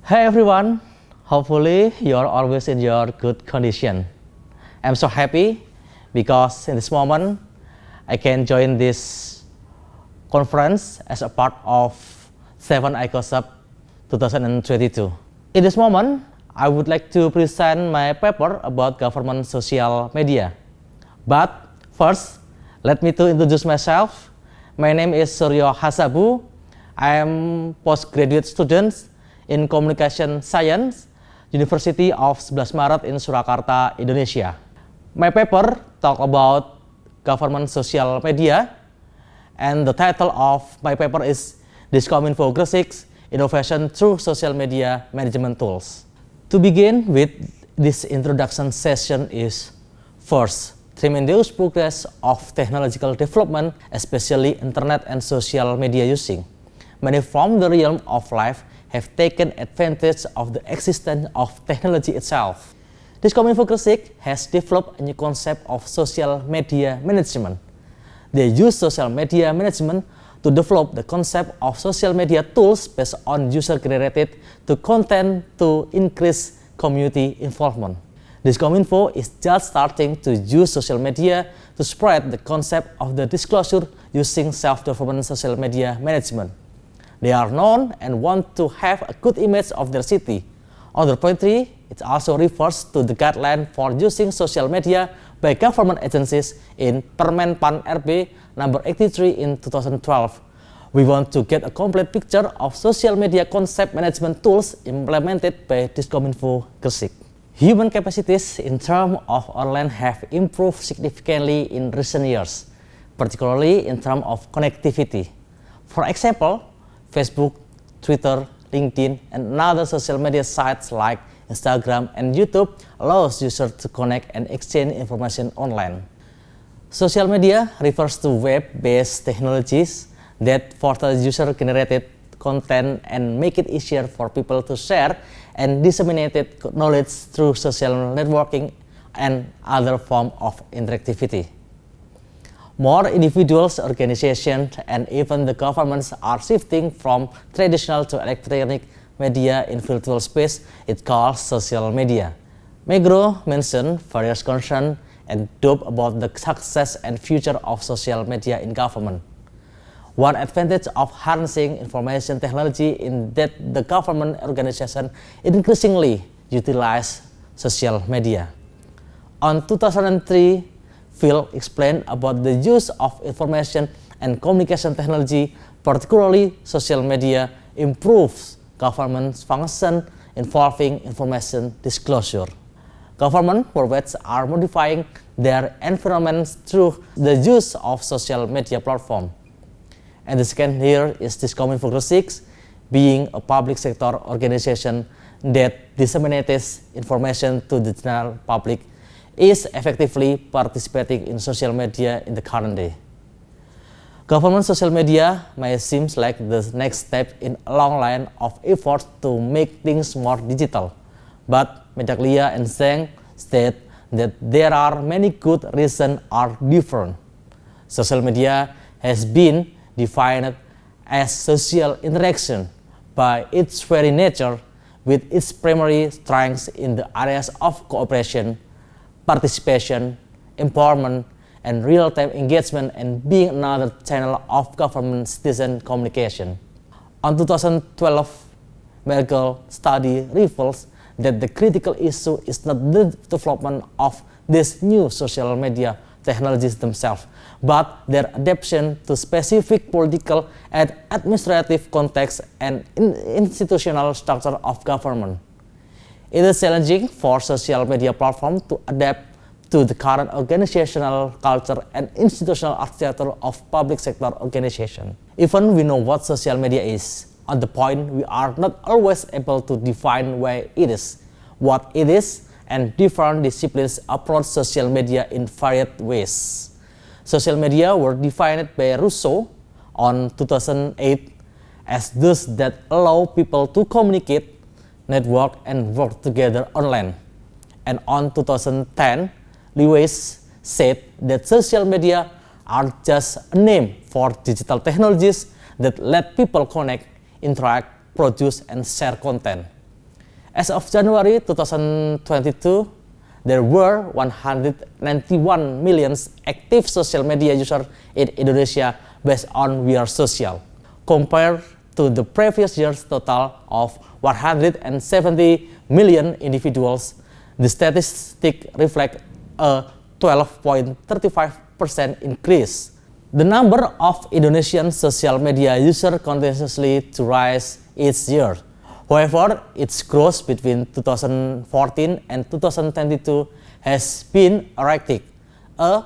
Hey everyone, hopefully you're always in your good condition. I'm so happy because in this moment I can join this conference as a part of 7 ICOSUP 2022. In this moment, I would like to present my paper about government social media. But first, let me to introduce myself. My name is Suryo Hasabu. I am postgraduate student in Communication Science, University of 11 Maret in Surakarta, Indonesia. My paper talk about government social media, and the title of my paper is Diskominfo Gresik Innovation Through Social Media Management Tools. To begin with, this introduction session is first, tremendous progress of technological development, especially internet and social media using. Many from the realm of life have taken advantage of the existence of technology itself. Diskominfo Gresik has developed a new concept of social media management. They use social media management to develop the concept of social media tools based on user-generated content to increase community involvement. Diskominfo is just starting to use social media to spread the concept of the disclosure using self-development social media management. They are known and want to have a good image of their city. On the contrary, it also refers to the guideline for using social media by government agencies in Permen Pan RB number 83 in 2012. We want to get a complete picture of social media concept management tools implemented by Diskominfo Gresik. Human capacities in terms of online have improved significantly in recent years, particularly in terms of connectivity. For example, Facebook, Twitter, LinkedIn, and other social media sites like Instagram and YouTube allows users to connect and exchange information online. Social media refers to web-based technologies that foster user-generated content and make it easier for people to share and disseminate knowledge through social networking and other forms of interactivity. More individuals, organizations, and even the governments are shifting from traditional to electronic media in virtual space. It calls social media. Megro mentioned various concerns and doubts about the success and future of social media in government. One advantage of harnessing information technology is that the government organization increasingly utilize social media. On 2003, Phil explained about the use of information and communication technology, particularly social media, improves government function involving information disclosure. Government worldwide are modifying their environments through the use of social media platform. And the second here is Diskominfo Gresik, being a public sector organization that disseminates information to the general public, is effectively participating in social media in the current day. Government social media may seem like the next step in a long line of efforts to make things more digital, but Medaglia and Zhang state that there are many good reasons are different. Social media has been defined as social interaction by its very nature, with its primary strengths in the areas of cooperation, participation, empowerment, and real-time engagement, and being another channel of government-citizen communication. On 2012, Merkel study reveals that the critical issue is not the development of these new social media technologies themselves, but their adaptation to specific political and administrative context and institutional structure of government. It is challenging for social media platforms to adapt to the current organizational culture and institutional architecture of public sector organization. Even we know what social media is, on the point we are not always able to define where it is, what it is, and different disciplines approach social media in varied ways. Social media were defined by Rousseau on 2008 as those that allow people to communicate, network, and work together online. And on 2010, Lewis said that social media are just a name for digital technologies that let people connect, interact, produce, and share content. As of January 2022, there were 191 million active social media users in Indonesia based on We Are Social, compared to the previous year's total of 170 million individuals. The statistic reflects a 12.35% increase. The number of Indonesian social media users continuously to rise each year. However, its growth between 2014 and 2022 has been erratic. A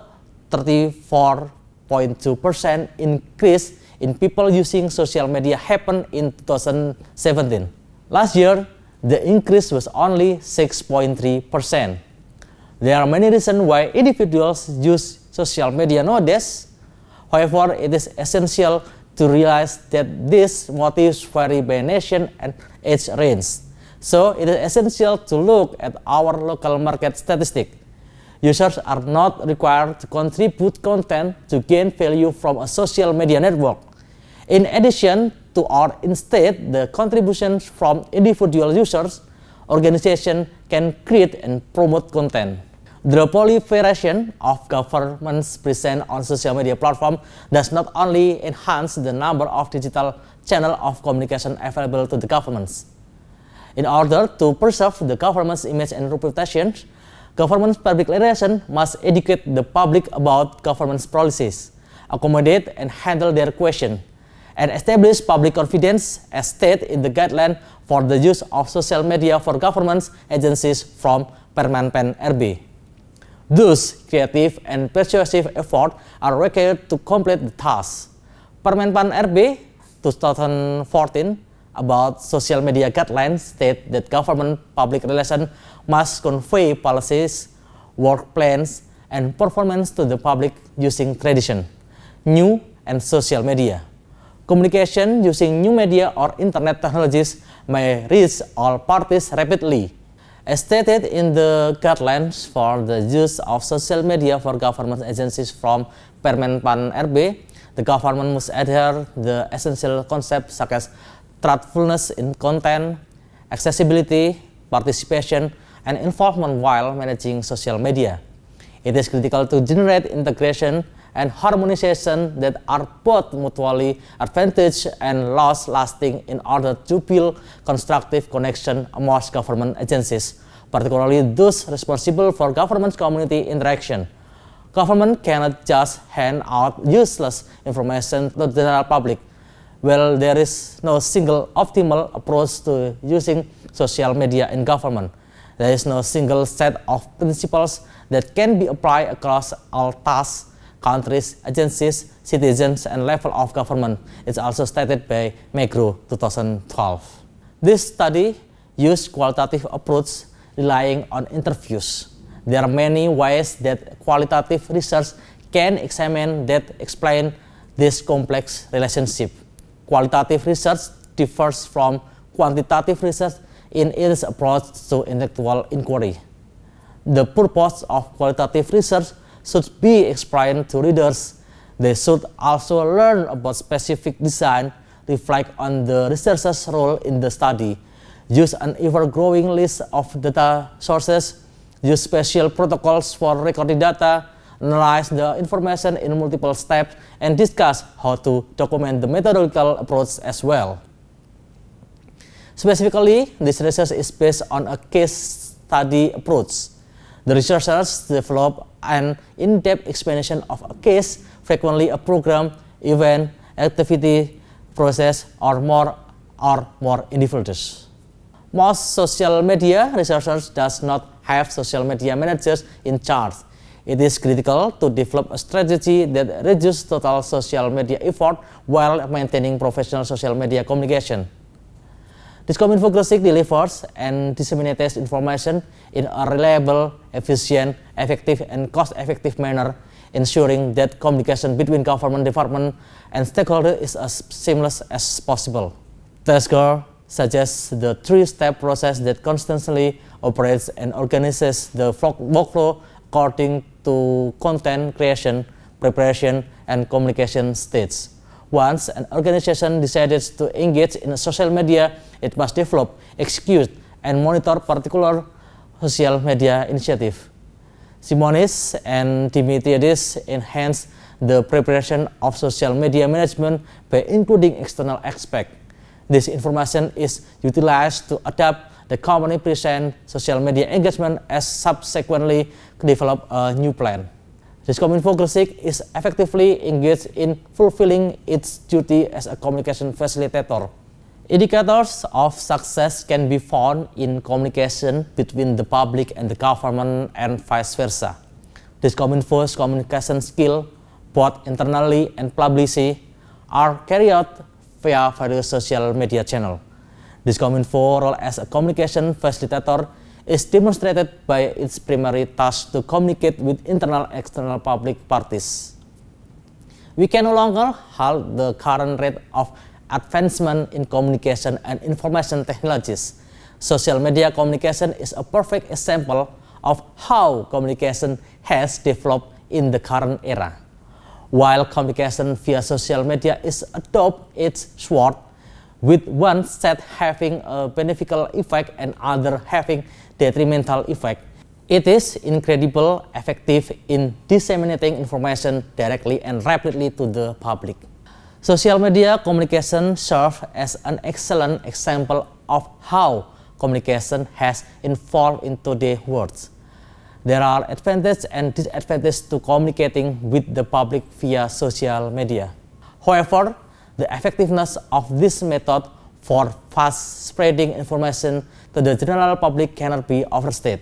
34.2% increase in people using social media happened in 2017. Last year, the increase was only 6.3%. There are many reasons why individuals use social media nowadays. However, it is essential to realize that these motives vary by nation and age range. So, it is essential to look at our local market statistics. Users are not required to contribute content to gain value from a social media network. In addition to or instead the contributions from individual users, organizations can create and promote content. The proliferation of governments present on social media platforms does not only enhance the number of digital channels of communication available to the governments. In order to preserve the government's image and reputation, government public relations must educate the public about government's policies, accommodate and handle their questions, and establish public confidence as stated in the guideline for the use of social media for government agencies from Permenpan RB. Thus, creative and persuasive efforts are required to complete the task. Permenpan RB 2014 about social media guidelines state that government public relations must convey policies, work plans, and performance to the public using tradition, new and social media. Communication using new media or internet technologies may reach all parties rapidly. As stated in the guidelines for the use of social media for government agencies from Permenpan RB, the government must adhere the essential concepts such as truthfulness in content, accessibility, participation, and involvement while managing social media. It is critical to generate integration and harmonization that are both mutually advantageous and long-lasting in order to build constructive connection amongst government agencies, particularly those responsible for government community interaction. Government cannot just hand out useless information to the general public. Well, there is no single optimal approach to using social media in government. There is no single set of principles that can be applied across all tasks, countries, agencies, citizens, and level of government. It's also stated by McGraw 2012. This study used qualitative approach relying on interviews. There are many ways that qualitative research can examine that explain this complex relationship. Qualitative research differs from quantitative research in its approach to intellectual inquiry. The purpose of qualitative research should be explained to readers. They should also learn about specific design, reflect on the researcher's role in the study, use an ever-growing list of data sources, use special protocols for recording data, analyze the information in multiple steps, and discuss how to document the methodological approach as well. Specifically, this research is based on a case study approach. The researchers develop an in-depth explanation of a case, frequently a program, event, activity, process, or more individuals. Most social media researchers does not have social media managers in charge. It is critical to develop a strategy that reduces total social media effort while maintaining professional social media communication. Discominfo Gresik delivers and disseminates information in a reliable, efficient, effective, and cost-effective manner, ensuring that communication between government department and stakeholders is as seamless as possible. Tasker suggests the three-step process that constantly operates and organizes the workflow according to content creation, preparation, and communication stages. Once an organization decides to engage in social media, it must develop, execute, and monitor particular social media initiative. Simonis and Dimitriadis enhanced the preparation of social media management by including external aspects. This information is utilized to adapt the company present social media engagement as subsequently develop a new plan. Diskominfo Gresik is effectively engaged in fulfilling its duty as a communication facilitator. Indicators of success can be found in communication between the public and the government and vice versa. Diskominfo's communication skill, both internally and publicly, are carried out via various social media channels. Diskominfo role as a communication facilitator is demonstrated by its primary task to communicate with internal and external public parties. We can no longer halt the current rate of advancement in communication and information technologies. Social media communication is a perfect example of how communication has developed in the current era. While communication via social media is a double-edged sword, with one set having a beneficial effect and other having detrimental effect, it is incredibly effective in disseminating information directly and rapidly to the public. Social media communication serves as an excellent example of how communication has evolved in today's world. There are advantages and disadvantages to communicating with the public via social media. However, the effectiveness of this method for fast spreading information to the general public cannot be overstated.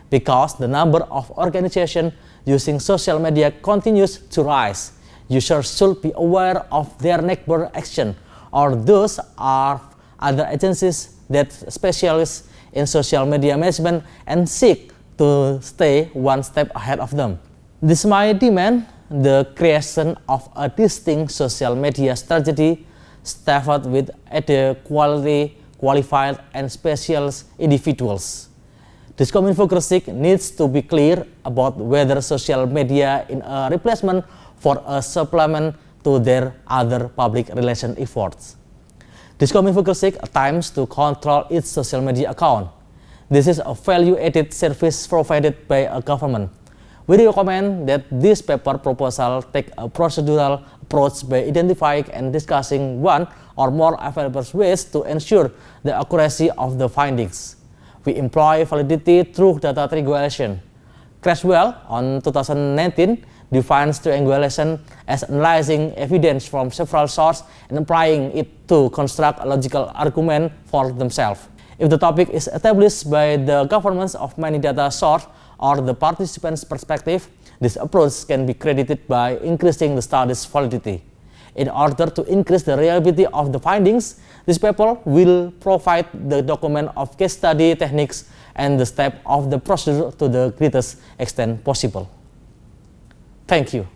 Because the number of organizations using social media continues to rise, users should be aware of their neighbor action, or those are other agencies that specialize in social media management and seek to stay one step ahead of them. This might demand the creation of a distinct social media strategy staffed with adequately qualified and specialist individuals. Diskominfo Gresik needs to be clear about whether social media is a replacement for a supplement to their other public relation efforts. Diskominfo Gresik attempts to control its social media account. This is a value-added service provided by a government. We recommend that this paper proposal take a procedural approach by identifying and discussing one or more available ways to ensure the accuracy of the findings. We employ validity through data triangulation. Creswell, on 2019, defines triangulation as analyzing evidence from several sources and applying it to construct a logical argument for themselves. If the topic is established by the governance of many data sources or the participants' perspective, this approach can be credited by increasing the study's validity. In order to increase the reliability of the findings, this paper will provide the document of case study techniques and the step of the procedure to the greatest extent possible. Thank you.